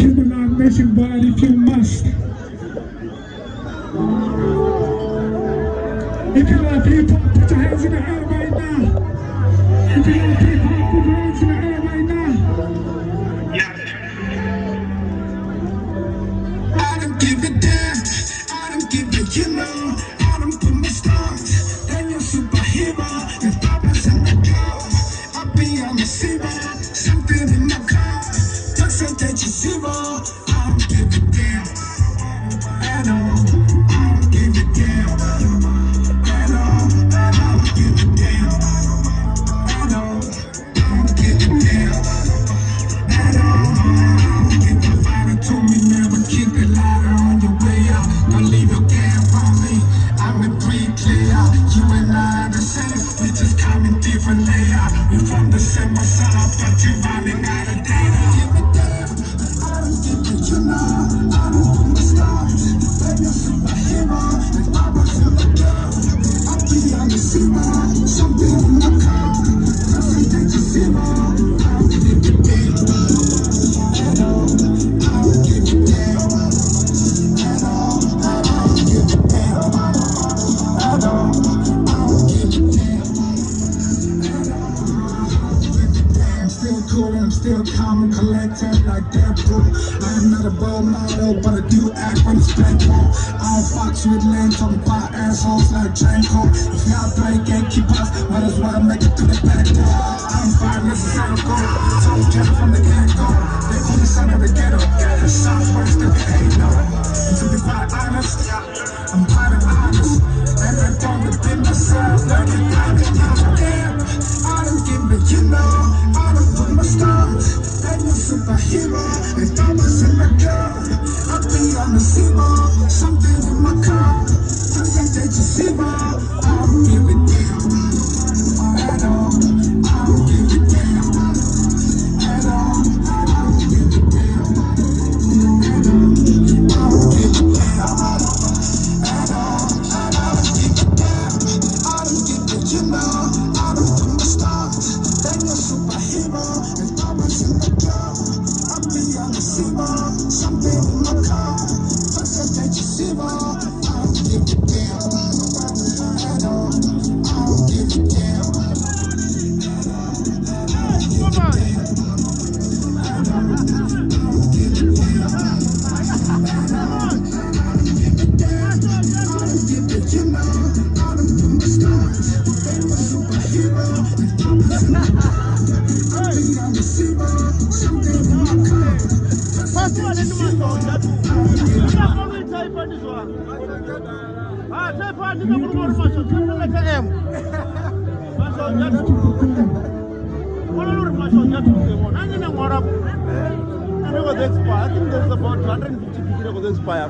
Keep a long nation, but if you must. If you love hip hop, put your hands in the air right now. If you love hip hop, put your hands in the air right now. Yeah. I don't give a damn. I don't give a you know. I don't put my stars. Then you're superhero. If Papa's in the car, I'll be on the zero. Something in my car. Percentage is zero. I don't give a damn. At all. I don't give a damn. At all. I don't give a damn. At all. I don't give a damn. At all. I don't give a father told me never keep the ladder on your way out. Don't leave your gap on me. I'm a pretty clear. You and I are the same. We just come in different layout. We from the same side, but you running out of data. Give a damn. I don't give a you know. I don't put my stars. Baby, you're superhero. If I was in the girl, I'd be on the zero. Something in my car. Percentage is zero. I don't give a damn. At all. I don't give a damn. At all. I don't give a damn. At all. I don't give a damn. At all. I'm still cool, I'm still calm and collected like Deadpool. I'm not a role model, but I do act when it's painful. I don't fuck with men talking about assholes like Janko. If y'all play gatekeepers, might as well make it to the back door. I'm fine, this is how it goes. Told you from the get-go. The only son of the ghetto. The southwest of the halo. To be quite honest, I'm quite honest. And I don't repeat myself, learning how to damn. I don't give a you know. I don't put my stars. And you're superhero. If I was in the girl, I'd be on the zero. Something in my car. Percentage is zero. I don't give a damn. At all. I don't give a damn. At all. I don't give a damn. At all. I don't give a damn. At all. I don't give a damn. I don't give a you know. I don't put my stars. Then you're superhero. If I was in the girl, I'd be on the zero. Something in my car. Percentage is zero. I don't give a damn. At all. I don't give a damn. At all. I don't give a damn. At all. I don't give a damn. At all. I don't give a damn. I don't give a you know. I don't put my stars. They were superhero. If I was in the car, I'd be on the zero. Something in my car. Percentage is zero. I don't give a damn. I think there's about 150 people that expire.